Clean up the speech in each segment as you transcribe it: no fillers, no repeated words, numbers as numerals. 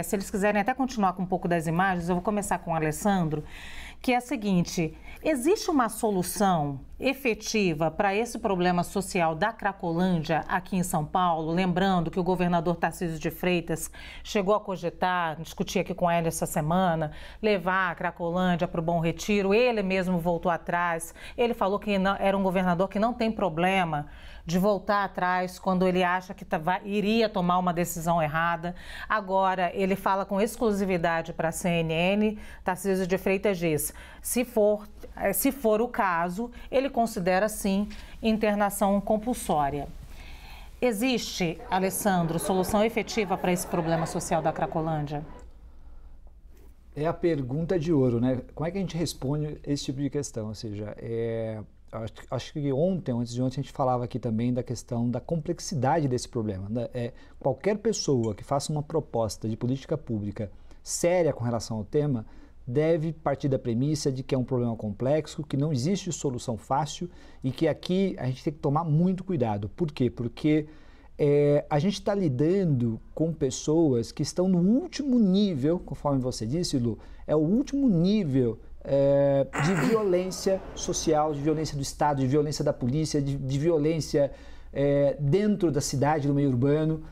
se eles quiserem até continuar com um pouco das imagens, eu vou começar com o Alessandro, que é a seguinte: existe uma solução efetiva para esse problema social da Cracolândia aqui em São Paulo? Lembrando que o governador Tarcísio de Freitas chegou a cogitar, discutir aqui com ele essa semana, levar a Cracolândia para o Bom Retiro. Ele mesmo voltou atrás. Ele falou que era um governador que não tem problema de voltar atrás quando ele acha que iria tomar uma decisão errada. Agora, ele fala com exclusividade para a CNN. Tarcísio de Freitas diz: se for o caso, ele considera, sim, internação compulsória. Existe, Alessandro, solução efetiva para esse problema social da Cracolândia? É a pergunta de ouro, né? Como é que a gente responde esse tipo de questão? Ou seja, acho que ontem, antes de ontem, a gente falava aqui também da questão da complexidade desse problema. Qualquer pessoa que faça uma proposta de política pública séria com relação ao tema deve partir da premissa de que é um problema complexo, que não existe solução fácil e que aqui a gente tem que tomar muito cuidado. Por quê? Porque a gente está lidando com pessoas que estão no último nível, conforme você disse, Lu, é o último nível de violência social, de violência do Estado, de violência da polícia, de violência dentro da cidade, no meio urbano.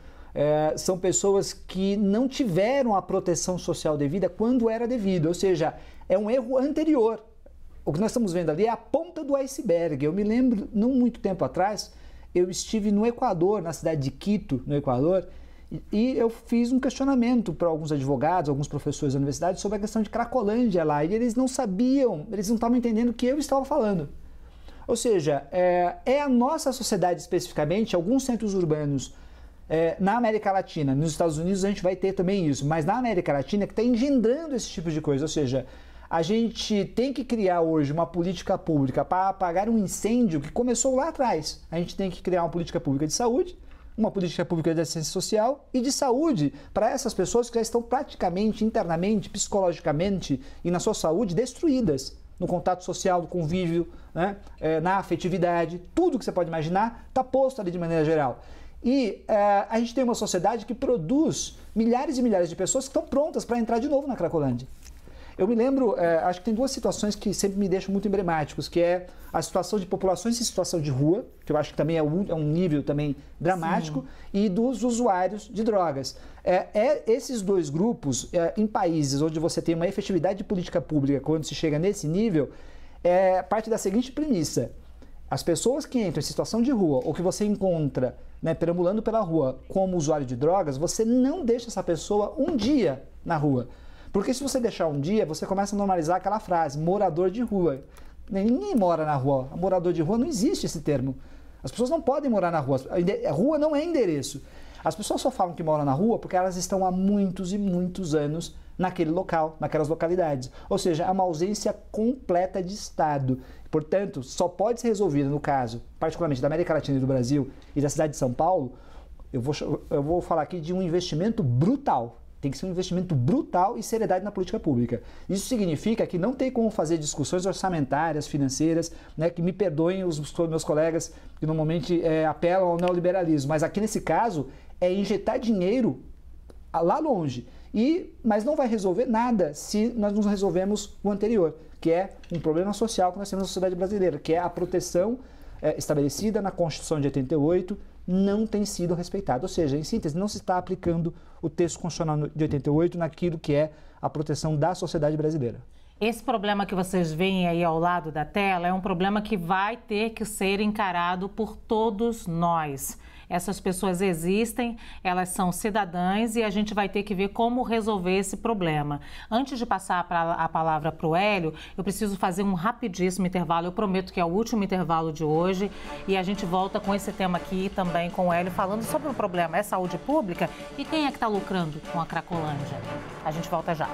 São pessoas que não tiveram a proteção social devida quando era devido, ou seja, é um erro anterior. O que nós estamos vendo ali é a ponta do iceberg. Eu me lembro, não muito tempo atrás, eu estive no Equador, na cidade de Quito, no Equador, e eu fiz um questionamento para alguns advogados, alguns professores da universidade sobre a questão de Cracolândia lá, e eles não sabiam, eles não estavam entendendo o que eu estava falando. Ou seja, é a nossa sociedade especificamente, alguns centros urbanos na América Latina, nos Estados Unidos a gente vai ter também isso, mas na América Latina que está engendrando esse tipo de coisa, ou seja, a gente tem que criar hoje uma política pública para apagar um incêndio que começou lá atrás. A gente tem que criar uma política pública de saúde, uma política pública de assistência social e de saúde para essas pessoas que já estão praticamente, internamente, psicologicamente e na sua saúde destruídas. No contato social, no convívio, né? Na afetividade, tudo que você pode imaginar está posto ali de maneira geral. E a gente tem uma sociedade que produz milhares e milhares de pessoas que estão prontas para entrar de novo na Cracolândia. Eu me lembro, acho que tem duas situações que sempre me deixam muito emblemáticos, que é a situação de populações em situação de rua, que eu acho que também é um nível também dramático, sim, e dos usuários de drogas. Esses dois grupos, em países onde você tem uma efetividade de política pública, quando se chega nesse nível, parte da seguinte premissa: as pessoas que entram em situação de rua ou que você encontra, né, perambulando pela rua como usuário de drogas, você não deixa essa pessoa um dia na rua. Porque se você deixar um dia, você começa a normalizar aquela frase, morador de rua. Ninguém mora na rua. Morador de rua não existe esse termo. As pessoas não podem morar na rua. A rua não é endereço. As pessoas só falam que moram na rua porque elas estão há muitos e muitos anos naquele local, naquelas localidades. Ou seja, é uma ausência completa de Estado. Portanto, só pode ser resolvida no caso, particularmente da América Latina e do Brasil e da cidade de São Paulo. Eu vou falar aqui de um investimento brutal. Tem que ser um investimento brutal e seriedade na política pública. Isso significa que não tem como fazer discussões orçamentárias, financeiras, né, que me perdoem os meus colegas que normalmente apelam ao neoliberalismo, mas aqui nesse caso é injetar dinheiro lá longe. Mas não vai resolver nada se nós não resolvemos o anterior, que é um problema social que nós temos na sociedade brasileira, que é a proteção estabelecida na Constituição de 88, não tem sido respeitada. Ou seja, em síntese, não se está aplicando o texto constitucional de 88 naquilo que é a proteção da sociedade brasileira. Esse problema que vocês veem aí ao lado da tela é um problema que vai ter que ser encarado por todos nós. Essas pessoas existem, elas são cidadãs e a gente vai ter que ver como resolver esse problema. Antes de passar a palavra para o Hélio, eu preciso fazer um rapidíssimo intervalo. Eu prometo que é o último intervalo de hoje e a gente volta com esse tema aqui também com o Hélio, falando sobre o problema, é saúde pública e quem é que está lucrando com a Cracolândia. A gente volta já.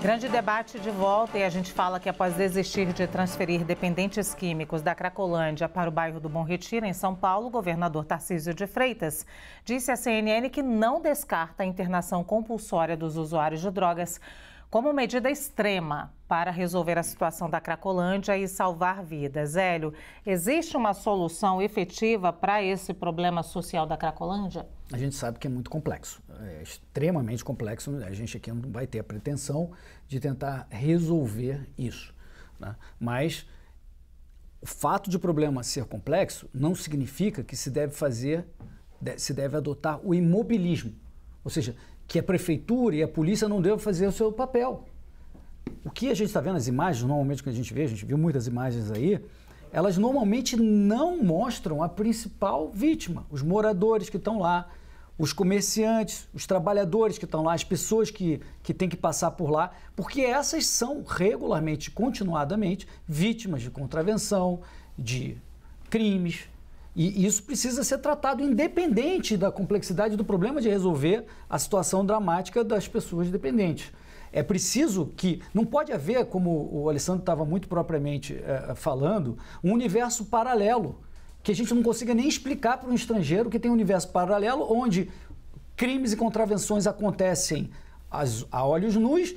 Grande debate de volta e a gente fala que após desistir de transferir dependentes químicos da Cracolândia para o bairro do Bom Retiro, em São Paulo, o governador Tarcísio de Freitas disse à CNN que não descarta a internação compulsória dos usuários de drogas como medida extrema para resolver a situação da Cracolândia e salvar vidas. Hélio, existe uma solução efetiva para esse problema social da Cracolândia? A gente sabe que é muito complexo, é extremamente complexo. A gente aqui não vai ter a pretensão de tentar resolver isso, né? Mas o fato de o problema ser complexo não significa que se deve adotar o imobilismo, ou seja, que a prefeitura e a polícia não devem fazer o seu papel. O que a gente está vendo, as imagens, normalmente que a gente viu muitas imagens aí, elas normalmente não mostram a principal vítima, os moradores que estão lá, os comerciantes, os trabalhadores que estão lá, as pessoas que têm que passar por lá, porque essas são regularmente, continuadamente, vítimas de contravenção, de crimes. E isso precisa ser tratado independente da complexidade do problema de resolver a situação dramática das pessoas dependentes. É preciso que, não pode haver, como o Alessandro estava muito propriamente falando, um universo paralelo, que a gente não consiga nem explicar para um estrangeiro que tem um universo paralelo onde crimes e contravenções acontecem a olhos nus,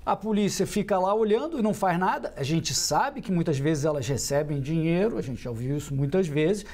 a polícia fica lá olhando e não faz nada. A gente sabe que muitas vezes elas recebem dinheiro, a gente já ouviu isso muitas vezes,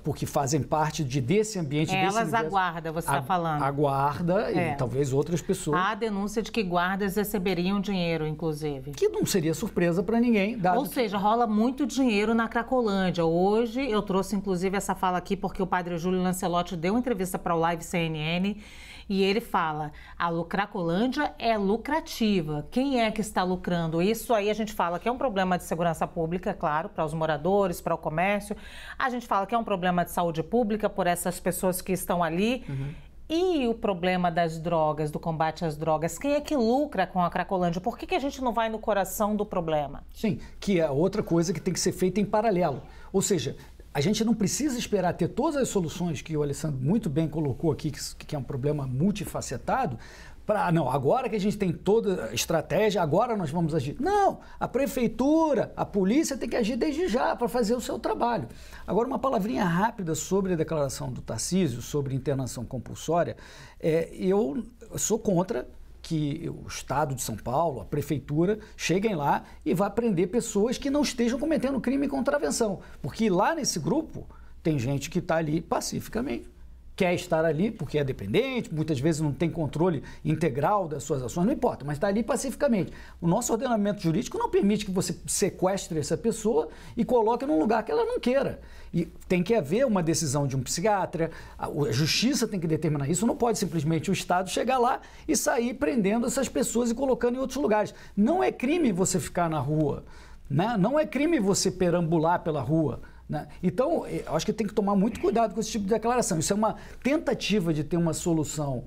porque fazem parte desse ambiente. Elas aguardam, você está falando. Aguarda e talvez outras pessoas. Há a denúncia de que guardas receberiam dinheiro, inclusive. Que não seria surpresa para ninguém. Ou seja, rola muito dinheiro na Cracolândia. Hoje eu trouxe, inclusive, essa fala aqui porque o padre Júlio Lancelotti deu uma entrevista para o Live CNN. E ele fala, a Cracolândia é lucrativa. Quem é que está lucrando? Isso aí a gente fala que é um problema de segurança pública, claro, para os moradores, para o comércio. A gente fala que é um problema de saúde pública por essas pessoas que estão ali. Uhum. E o problema das drogas, do combate às drogas? Quem é que lucra com a Cracolândia? Por que a gente não vai no coração do problema? Sim, que é outra coisa que tem que ser feita em paralelo. Ou seja, a gente não precisa esperar ter todas as soluções que o Alessandro muito bem colocou aqui, que é um problema multifacetado, para, não, agora que a gente tem toda a estratégia, agora nós vamos agir. Não, a prefeitura, a polícia tem que agir desde já para fazer o seu trabalho. Agora, uma palavrinha rápida sobre a declaração do Tarcísio, sobre internação compulsória. Eu sou contra que o Estado de São Paulo, a Prefeitura, cheguem lá e vá prender pessoas que não estejam cometendo crime e contravenção. Porque lá nesse grupo tem gente que está ali pacificamente, quer estar ali porque é dependente, muitas vezes não tem controle integral das suas ações, não importa, mas está ali pacificamente. O nosso ordenamento jurídico não permite que você sequestre essa pessoa e coloque num lugar que ela não queira. E tem que haver uma decisão de um psiquiatra, a justiça tem que determinar isso, não pode simplesmente o Estado chegar lá e sair prendendo essas pessoas e colocando em outros lugares. Não é crime você ficar na rua, né? Não é crime você perambular pela rua, né? Então, eu acho que tem que tomar muito cuidado com esse tipo de declaração. Isso é uma tentativa de ter uma solução,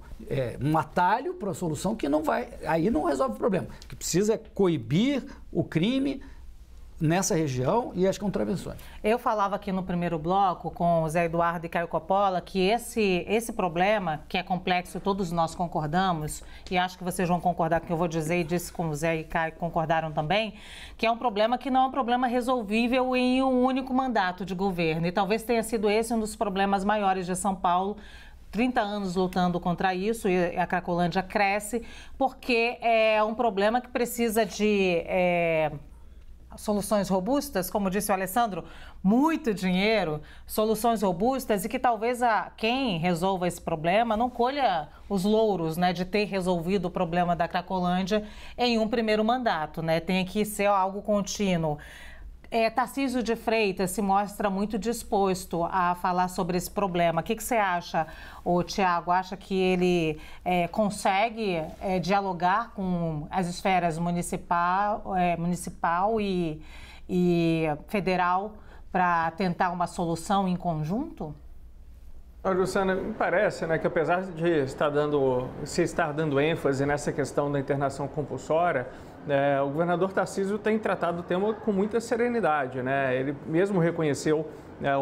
um atalho para a solução que não vai, aí não resolve o problema. O que precisa é coibir o crime nessa região e as contravenções. Eu falava aqui no primeiro bloco com o Zé Eduardo e Caio Coppola que esse problema, que é complexo, todos nós concordamos, e acho que vocês vão concordar com o que eu vou dizer, e disse como o Zé e Caio concordaram também, que é um problema que não é um problema resolvível em um único mandato de governo. E talvez tenha sido esse um dos problemas maiores de São Paulo, 30 anos lutando contra isso, e a Cracolândia cresce, porque é um problema que precisa de soluções robustas, como disse o Alessandro, muito dinheiro, soluções robustas, e que talvez quem resolva esse problema não colha os louros, né, de ter resolvido o problema da Cracolândia em um primeiro mandato, né? Tem que ser algo contínuo. Tarcísio de Freitas se mostra muito disposto a falar sobre esse problema. O que você acha, Tiago? Acha que ele consegue dialogar com as esferas municipal e federal para tentar uma solução em conjunto? Olha, Luciana, me parece, né, que apesar de se estar dando ênfase nessa questão da internação compulsória, o governador Tarcísio tem tratado o tema com muita serenidade, né? Ele mesmo reconheceu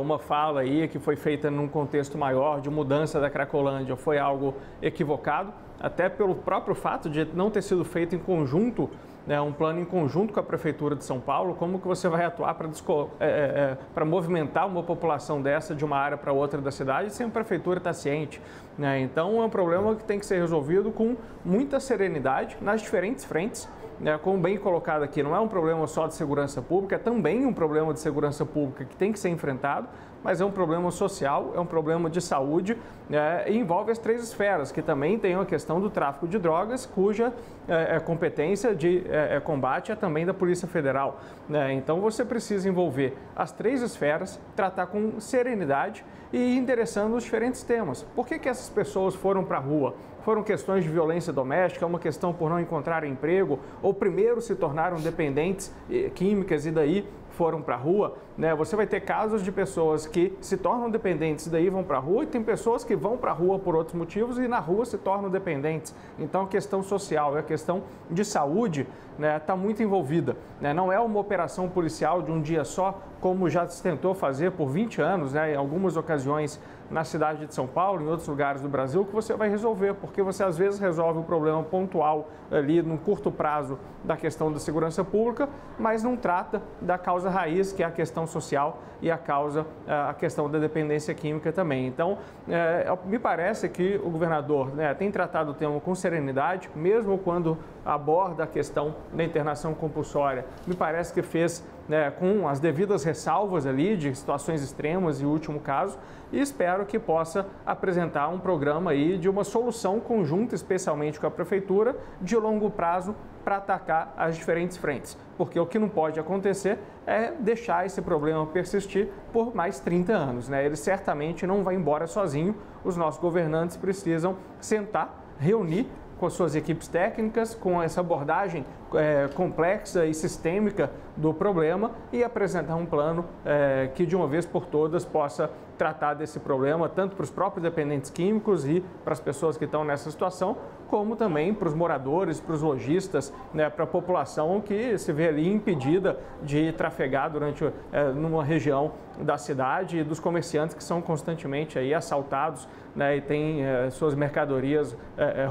uma fala aí que foi feita num contexto maior de mudança da Cracolândia, foi algo equivocado. até pelo próprio fato de não ter sido feito em conjunto, né, um plano em conjunto com a Prefeitura de São Paulo, como que você vai atuar para movimentar uma população dessa de uma área para outra da cidade sem a Prefeitura estar ciente, né? Então é um problema que tem que ser resolvido com muita serenidade nas diferentes frentes, né? Como bem colocado aqui, não é um problema só de segurança pública, é também um problema de segurança pública que tem que ser enfrentado, mas é um problema social, é um problema de saúde, né, e envolve as 3 esferas, que também tem a questão do tráfico de drogas, cuja competência de combate é também da Polícia Federal, né? Então você precisa envolver as 3 esferas, tratar com serenidade e ir endereçando os diferentes temas. Por que essas pessoas foram para a rua? Foram questões de violência doméstica, uma questão por não encontrar emprego, ou primeiro se tornaram dependentes químicas e daí foram para a rua, né? Você vai ter casos de pessoas que se tornam dependentes e daí vão para a rua, e tem pessoas que vão para a rua por outros motivos e na rua se tornam dependentes. Então a questão social e a questão de saúde, né, está muito envolvida, né? Não é uma operação policial de um dia só, como já se tentou fazer por 20 anos, né, em algumas ocasiões na cidade de São Paulo, em outros lugares do Brasil, que você vai resolver, porque você às vezes resolve o problema pontual ali num curto prazo da questão da segurança pública, mas não trata da causa raiz, que é a questão social e a questão da dependência química também. Então, me parece que o governador, né, tem tratado o tema com serenidade, mesmo quando aborda a questão da internação compulsória. Me parece que fez, né, com as devidas ressalvas ali de situações extremas e último caso, e espero que possa apresentar um programa aí de uma solução conjunta, especialmente com a Prefeitura, de longo prazo para atacar as diferentes frentes. Porque o que não pode acontecer é deixar esse problema persistir por mais 30 anos, né? Ele certamente não vai embora sozinho. Os nossos governantes precisam sentar, reunir com as suas equipes técnicas, com essa abordagem complexa e sistêmica do problema e apresentar um plano que de uma vez por todas possa tratar desse problema, tanto para os próprios dependentes químicos e para as pessoas que estão nessa situação, como também para os moradores, para os lojistas, né, para a população que se vê ali impedida de trafegar numa região da cidade e dos comerciantes que são constantemente aí assaltados, né, e têm suas mercadorias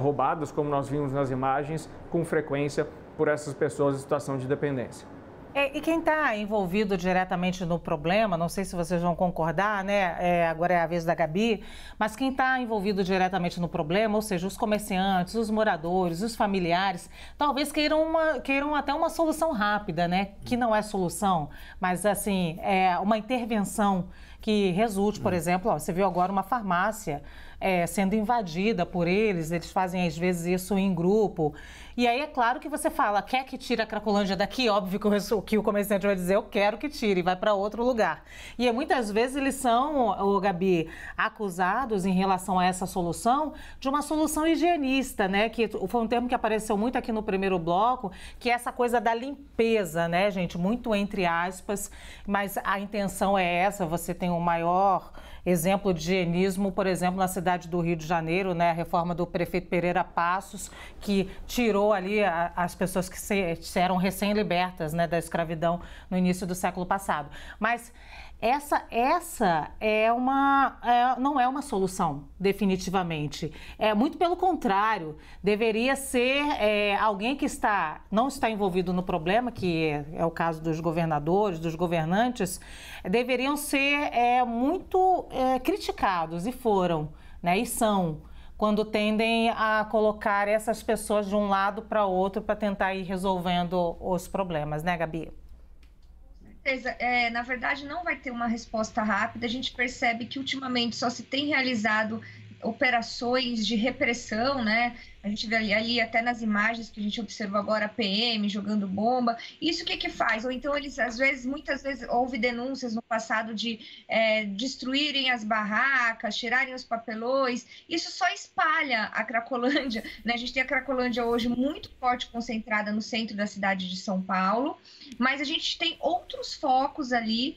roubadas, como nós vimos nas imagens, com frequência por essas pessoas em situação de dependência. E quem está envolvido diretamente no problema, não sei se vocês vão concordar, né? Agora é a vez da Gabi, mas quem está envolvido diretamente no problema, ou seja, os comerciantes, os moradores, os familiares, talvez queiram até uma solução rápida, né? Que não é solução, mas assim, uma intervenção que resulte, por exemplo, você viu agora uma farmácia sendo invadida por eles fazem às vezes isso em grupo. E aí é claro que você fala, quer que tire a Cracolândia daqui? Óbvio que o comerciante vai dizer, eu quero que tire, e vai para outro lugar. E muitas vezes eles são, Gabi, acusados em relação a essa solução, de uma solução higienista, né? Que foi um termo que apareceu muito aqui no primeiro bloco, que é essa coisa da limpeza, né, gente? Muito entre aspas, mas a intenção é essa, você tem o maior exemplo de higienismo, por exemplo, na cidade do Rio de Janeiro, né, a reforma do prefeito Pereira Passos, que tirou ali as pessoas que eram recém-libertas, né, da escravidão no início do século passado. Mas essa não é uma solução, definitivamente. Muito pelo contrário, deveria ser alguém que não está envolvido no problema, que é o caso dos governadores, dos governantes, deveriam ser muito criticados, e foram, né, e são, quando tendem a colocar essas pessoas de um lado para outro para tentar ir resolvendo os problemas, né, Gabi? Na verdade, não vai ter uma resposta rápida. A gente percebe que ultimamente só se tem realizado operações de repressão, né? A gente vê ali até nas imagens que a gente observou agora, a PM jogando bomba. Isso o que faz? Ou então eles, muitas vezes, houve denúncias no passado de destruírem as barracas, tirarem os papelões. Isso só espalha a Cracolândia, né? A gente tem a Cracolândia hoje muito forte, concentrada no centro da cidade de São Paulo, mas a gente tem outros focos ali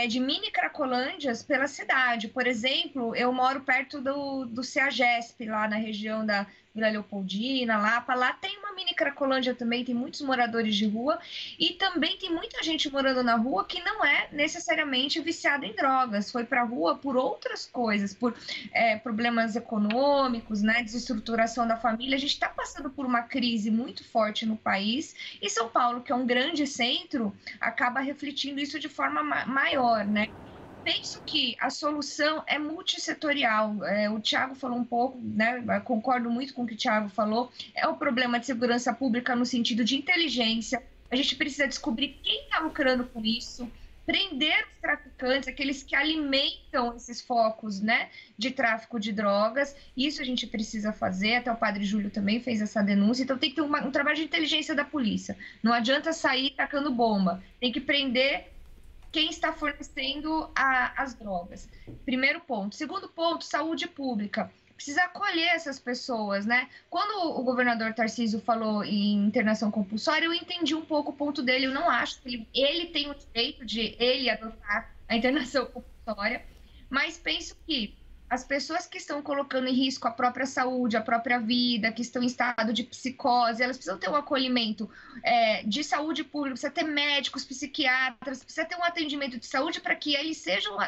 de mini Cracolândias pela cidade. Por exemplo, eu moro perto do CEAGESP, lá na região da Vila Leopoldina, Lapa, lá tem uma mini Cracolândia também, tem muitos moradores de rua e também tem muita gente morando na rua que não é necessariamente viciada em drogas, foi para a rua por outras coisas, por problemas econômicos, né, desestruturação da família. A gente está passando por uma crise muito forte no país e São Paulo, que é um grande centro, acaba refletindo isso de forma maior, né? Penso que a solução é multissetorial. O Thiago falou um pouco, né? Eu concordo muito com o que o Thiago falou. É o problema de segurança pública no sentido de inteligência. A gente precisa descobrir quem está lucrando com isso, prender os traficantes, aqueles que alimentam esses focos, né, de tráfico de drogas. Isso a gente precisa fazer. Até o Padre Júlio também fez essa denúncia. Então tem que ter um trabalho de inteligência da polícia. Não adianta sair tacando bomba. Tem que prender quem está fornecendo as drogas. Primeiro ponto. Segundo ponto, saúde pública. Precisa acolher essas pessoas, né? Quando o governador Tarcísio falou em internação compulsória, eu entendi um pouco o ponto dele. Eu não acho que ele tem o direito de ele adotar a internação compulsória, mas penso que as pessoas que estão colocando em risco a própria saúde, a própria vida, que estão em estado de psicose, elas precisam ter um acolhimento de saúde pública, precisa ter médicos, psiquiatras, precisa ter um atendimento de saúde para que eles sejam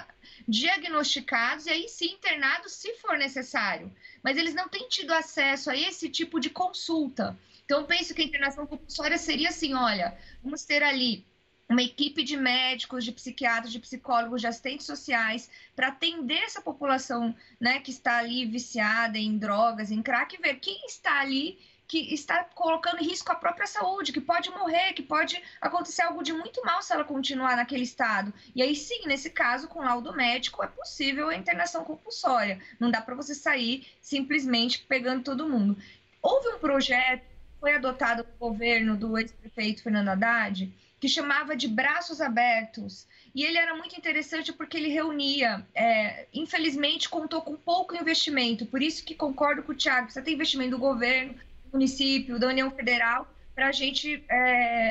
diagnosticados e aí sim internados se for necessário. Mas eles não têm tido acesso a esse tipo de consulta. Então, eu penso que a internação compulsória seria assim, olha, vamos ter ali uma equipe de médicos, de psiquiatras, de psicólogos, de assistentes sociais, para atender essa população, né, que está ali viciada em drogas, em crack, e ver quem está ali que está colocando em risco a própria saúde, que pode morrer, que pode acontecer algo de muito mal se ela continuar naquele estado. E aí sim, nesse caso, com laudo médico, é possível a internação compulsória. Não dá para você sair simplesmente pegando todo mundo. Houve um projeto, foi adotado pelo governo do ex-prefeito Fernando Haddad, que chamava de Braços Abertos, e ele era muito interessante porque ele reunia, infelizmente contou com pouco investimento, por isso que concordo com o Thiago, precisa ter investimento do governo, do município, da União Federal, para a gente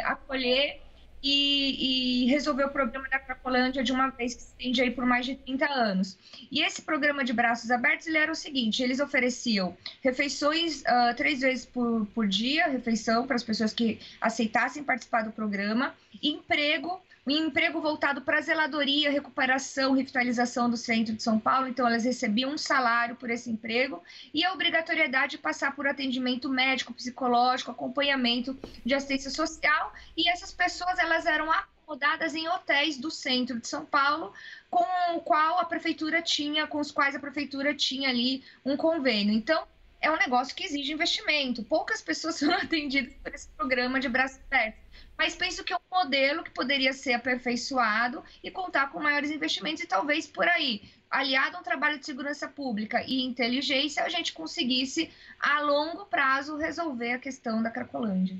acolher e resolver o problema da Cracolândia de uma vez, que se estende aí por mais de 30 anos. E esse programa de Braços Abertos, ele era o seguinte, eles ofereciam refeições 3 vezes por dia, refeição para as pessoas que aceitassem participar do programa, um emprego voltado para zeladoria, recuperação, revitalização do centro de São Paulo, então elas recebiam um salário por esse emprego, e a obrigatoriedade de passar por atendimento médico, psicológico, acompanhamento de assistência social, e essas pessoas elas eram acomodadas em hotéis do centro de São Paulo, com os quais a prefeitura tinha ali um convênio. Então, é um negócio que exige investimento. Poucas pessoas são atendidas por esse programa de Braços Abertos. Mas penso que é um modelo que poderia ser aperfeiçoado e contar com maiores investimentos e talvez por aí, aliado a um trabalho de segurança pública e inteligência, a gente conseguisse, a longo prazo, resolver a questão da Cracolândia.